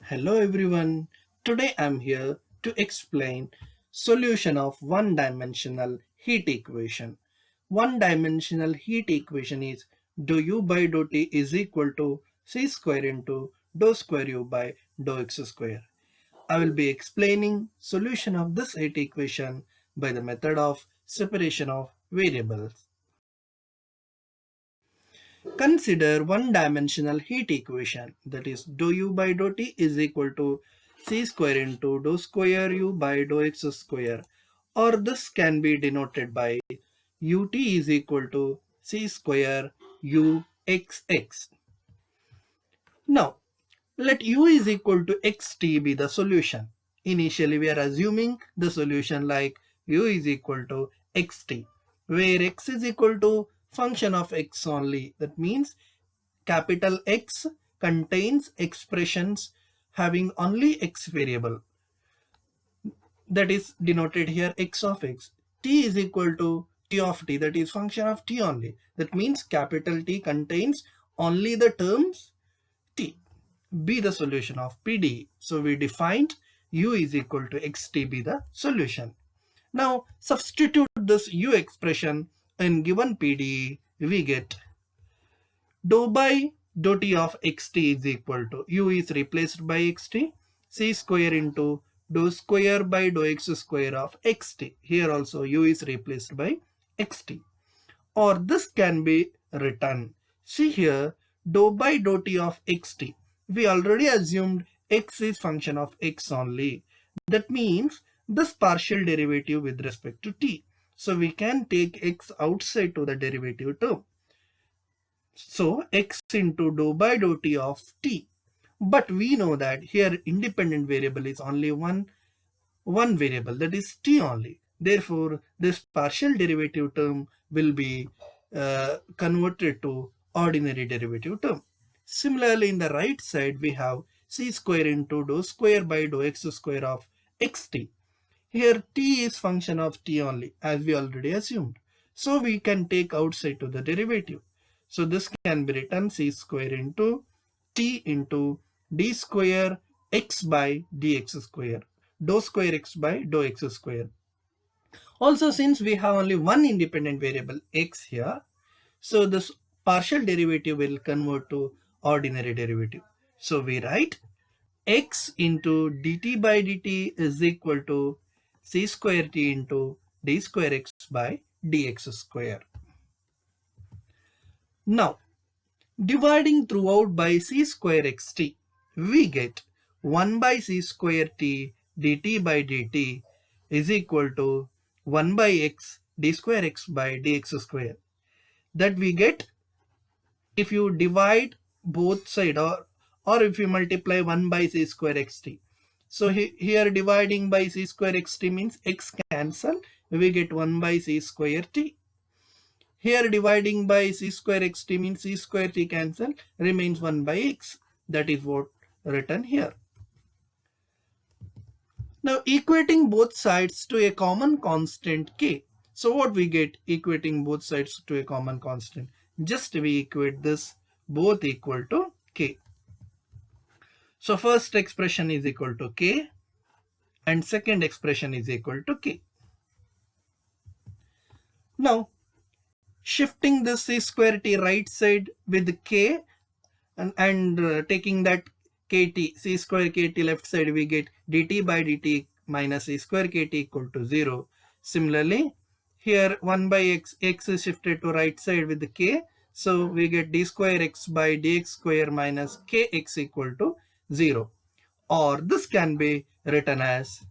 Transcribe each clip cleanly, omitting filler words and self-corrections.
Hello everyone. Today I'm here to explain solution of one-dimensional heat equation. One-dimensional heat equation is dou u by dou t is equal to c square into dou square u by dou x square. I will be explaining solution of this heat equation by the method of separation of variables. Consider one-dimensional heat equation, that is dou u by dou t is equal to c square into dou square u by dou x square, or this can be denoted by ut is equal to c square u xx. Now let u is equal to xt be the solution. Initially we are assuming the solution like u is equal to xt, where x is equal to function of x only. That means capital X contains expressions having only x variable, that is denoted here x of x. T is equal to t of t, that is function of t only. That means capital T contains only the terms t. Be the solution of PDE. So we defined u is equal to xt be the solution. Now substitute this u expression in given PDE, we get dou by dou t of xt is equal to u is replaced by xt, c square into dou square by dou x square of xt. Here also u is replaced by xt. Or this can be written, see here, dou by dou t of xt. We already assumed x is function of x only. That means this partial derivative with respect to t. So we can take x outside to the derivative term. So x into dou by dou t of t. But we know that here independent variable is only one variable, that is t only. Therefore, this partial derivative term will be converted to ordinary derivative term. Similarly, in the right side, we have c square into dou square by dou x square of xt. Here t is function of t only, as we already assumed. So we can take outside to the derivative. So this can be written c square into t into d square x by dx square, dou square x by dou x square. Also, since we have only one independent variable x here, so this partial derivative will convert to ordinary derivative. So we write x into dt by dt is equal to c square t into d square x by dx square. Now dividing throughout by c square xt, we get 1 by c square t dt by dt is equal to 1 by x d square x by dx square. That we get if you divide both side, or if you multiply 1 by c square xt. So here dividing by c square xt means x cancel, we get 1 by c square t. Here dividing by c square xt means c square t cancel, remains 1 by x. That is what written here. Now equating both sides to a common constant k. So what we get equating both sides to a common constant? Just we equate this both equal to k. So first expression is equal to k and second expression is equal to k. Now shifting this c square t right side with k and taking that kt, c square kt left side, we get dt by dt minus c square kt equal to 0. Similarly, here 1 by x is shifted to right side with the k. So we get d square x by dx square minus kx equal to 0. Or this can be written as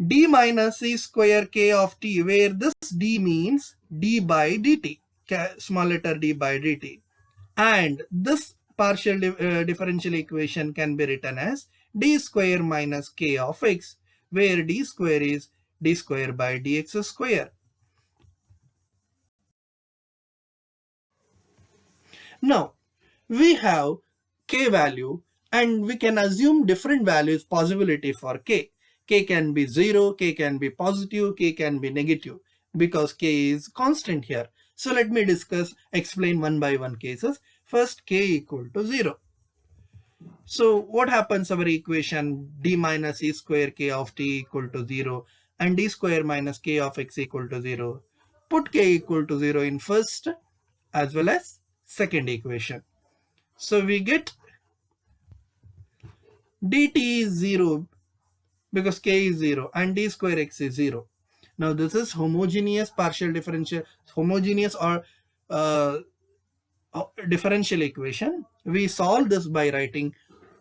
d minus c square k of t, where this d means d by dt, small letter d by dt. And this partial differential equation can be written as d square minus k of x, where d square is d square by dx square. Now we have k value and we can assume different values possibility for k. K can be 0, k can be positive, k can be negative, because k is constant here. So let me explain one by one cases. First, k equal to 0. So what happens our equation d minus e square k of t equal to 0 and d square minus k of x equal to 0. Put k equal to 0 in first as well as second equation. So we get dt is 0 because k is 0 and d square x is 0. Now this is homogeneous partial differential, homogeneous or differential equation. We solve this by writing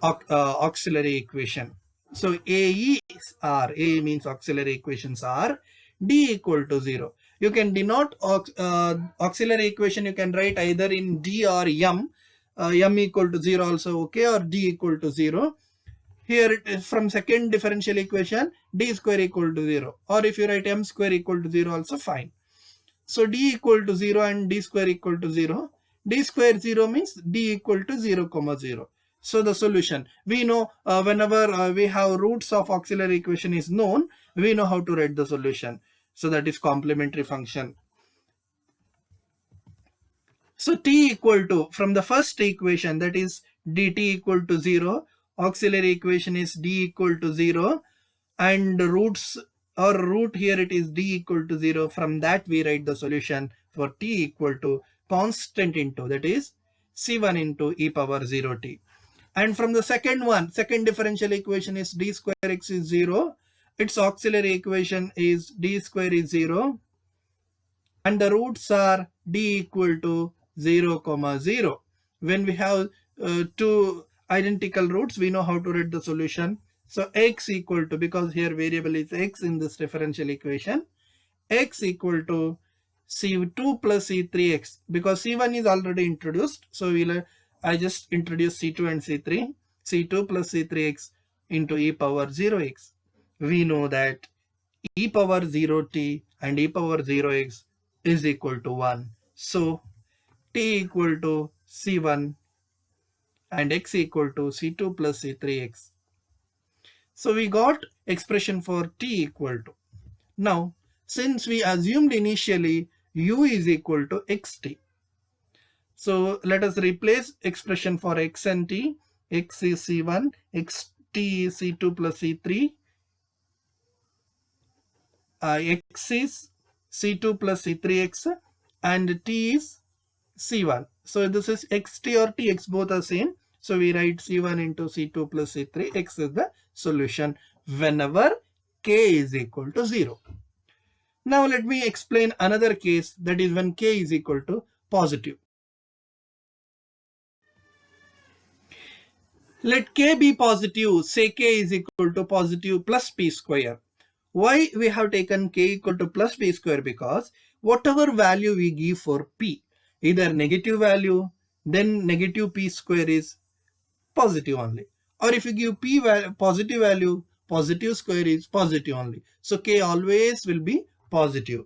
auxiliary equation. So A means auxiliary equations are D equal to 0. You can denote auxiliary equation, you can write either in D or M. M equal to 0 also okay, or D equal to 0. Here it is from second differential equation, D square equal to 0. Or if you write M square equal to 0 also fine. So d equal to 0 and d square equal to 0. D square 0 means d equal to 0, 0. So the solution, we know whenever we have roots of auxiliary equation is known, we know how to write the solution. So that is complementary function. So t equal to, from the first equation, that is dt equal to 0, auxiliary equation is d equal to 0, and roots or root here it is d equal to 0. From that we write the solution for t equal to constant into, that is c1 into e power 0 t. And from the second one, second differential equation is d square x is 0. Its auxiliary equation is d square is 0. And the roots are d equal to 0, 0. When we have two identical roots, we know how to write the solution. So x equal to, because here variable is x in this differential equation, x equal to c2 plus c3x, because c1 is already introduced. So I just introduce c2 and c3, c2 plus c3x into e power 0x. We know that e power 0t and e power 0x is equal to 1. So t equal to c1 and x equal to c2 plus c3x. So we got expression for t equal to. Now, since we assumed initially u is equal to xt, so let us replace expression for x and t. X is c1, xt is c2 plus c3, x is c2 plus c3x, and t is c1. So this is xt or tx, both are same. So we write c1 into c2 plus c3, x is the solution whenever k is equal to 0. Now let me explain another case, that is when k is equal to positive. Let k be positive, say k is equal to positive plus p square. Why we have taken k equal to plus p square? Because whatever value we give for p, either negative value, then negative p square is positive only. Or if you give p positive value, positive square is positive only. So k always will be positive.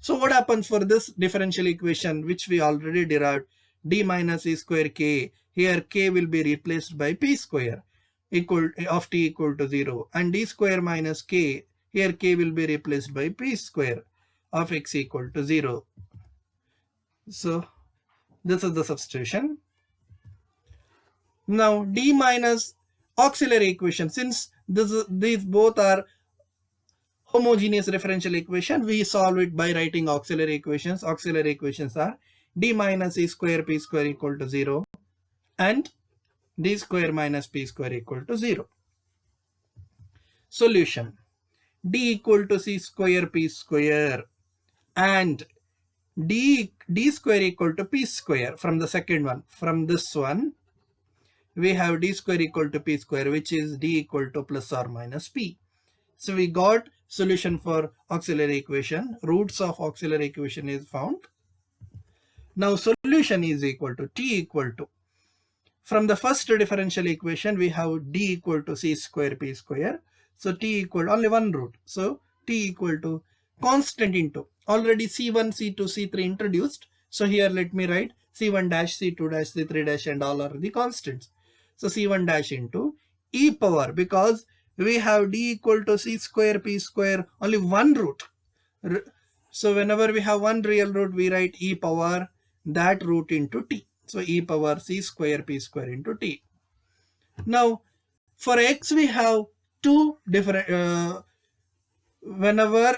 So what happens for this differential equation which we already derived, d minus e square k, here k will be replaced by p square equal of t equal to 0, and d square minus k, here k will be replaced by p square of x equal to 0. So this is the substitution. Now d minus auxiliary equation, since these both are homogeneous differential equation, we solve it by writing auxiliary equations. Auxiliary equations are d minus e square p square equal to 0 and d square minus p square equal to 0. Solution, d equal to c square p square and d square equal to p square. From the second one, from this one, we have d square equal to p square, which is d equal to plus or minus p. So we got solution for auxiliary equation. Roots of auxiliary equation is found. Now solution is equal to t equal to, from the first differential equation we have d equal to c square p square. So t equal, only one root. So t equal to constant into, already c1, c2, c3 introduced. So here let me write c1 dash, c2 dash, c3 dash, and all are the constants. So c1 dash into e power, because we have d equal to c square p square, only one root. So whenever we have one real root, we write e power that root into t. So e power c square p square into t. Now for x we have two different whenever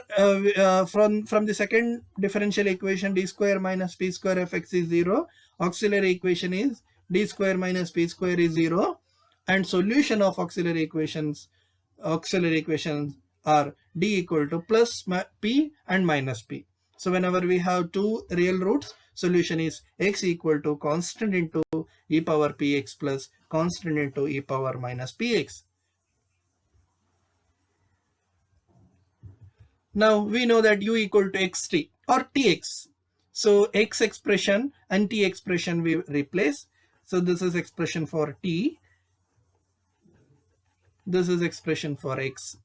from the second differential equation d square minus p square of x is 0, auxiliary equation is d square minus p square is 0, and solution of auxiliary equations are d equal to plus p and minus p. So whenever we have two real roots, solution is x equal to constant into e power px plus constant into e power minus px. Now we know that u equal to xt or tx. So x expression and t expression we replace. So this is expression for t. This is expression for x.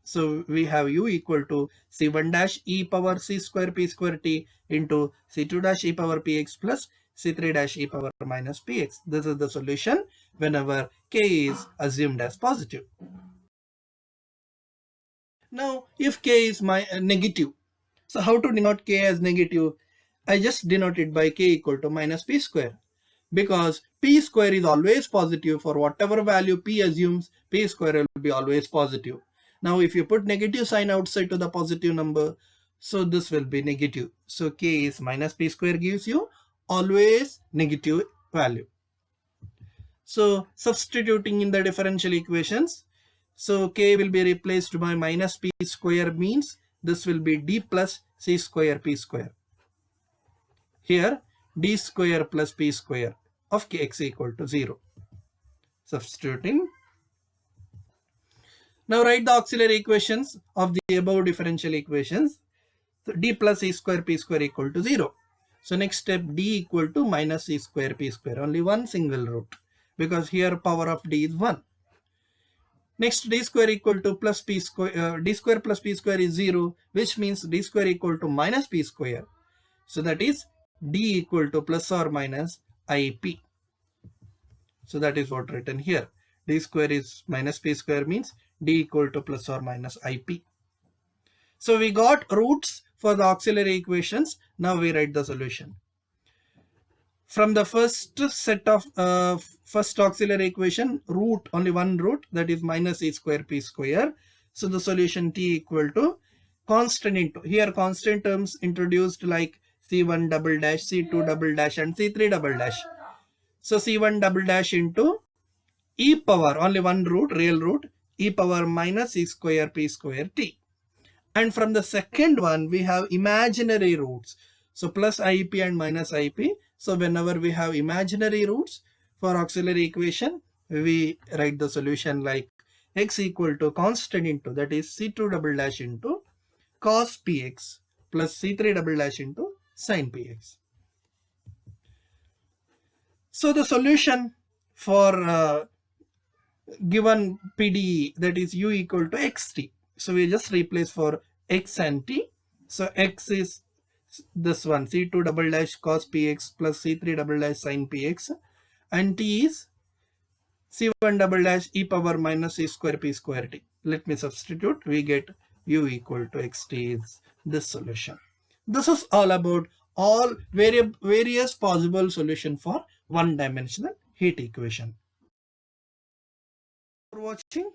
So we have u equal to c1 dash e power c square p square t into c2 dash e power px plus c3 dash e power minus px. This is the solution whenever k is assumed as positive. Now if k is negative, so how to denote k as negative? I just denote it by k equal to minus p square, because p square is always positive. For whatever value p assumes, p square will be always positive. Now if you put negative sign outside to the positive number, so this will be negative. So k is minus p square gives you always negative value. So substituting in the differential equations, so k will be replaced by minus p square, means this will be d plus c square p square. Here d square plus p square of kx equal to 0. Substituting. Now write the auxiliary equations of the above differential equations. So d plus c square p square equal to 0. So next step, d equal to minus c square p square. Only one single root, because here power of d is 1. Next, d square equal to plus p square. D square plus p square is 0, which means d square equal to minus p square. So that is d equal to plus or minus ip. So that is what written here. D square is minus p square, means d equal to plus or minus ip. So we got roots for the auxiliary equations. Now we write the solution. From the first set of first auxiliary equation, root, only one root, that is minus e square p square. So the solution t equal to constant into, here constant terms introduced like c1 double dash, c2 double dash and c3 double dash. So c1 double dash into e power, only one root, real root, e power minus e square p square t. And from the second one we have imaginary roots, so plus ip and minus ip. So whenever we have imaginary roots for auxiliary equation, we write the solution like x equal to constant into, that is c2 double dash into cos px plus c3 double dash into sin px. So the solution for given PDE, that is u equal to xt. So we just replace for x and t. So x is this one, c2 double dash cos px plus c3 double dash sin px, and t is c1 double dash e power minus e square p square t. Let me substitute. We get u equal to xt is this solution. This is all about all various possible solution for one-dimensional heat equation. For watching.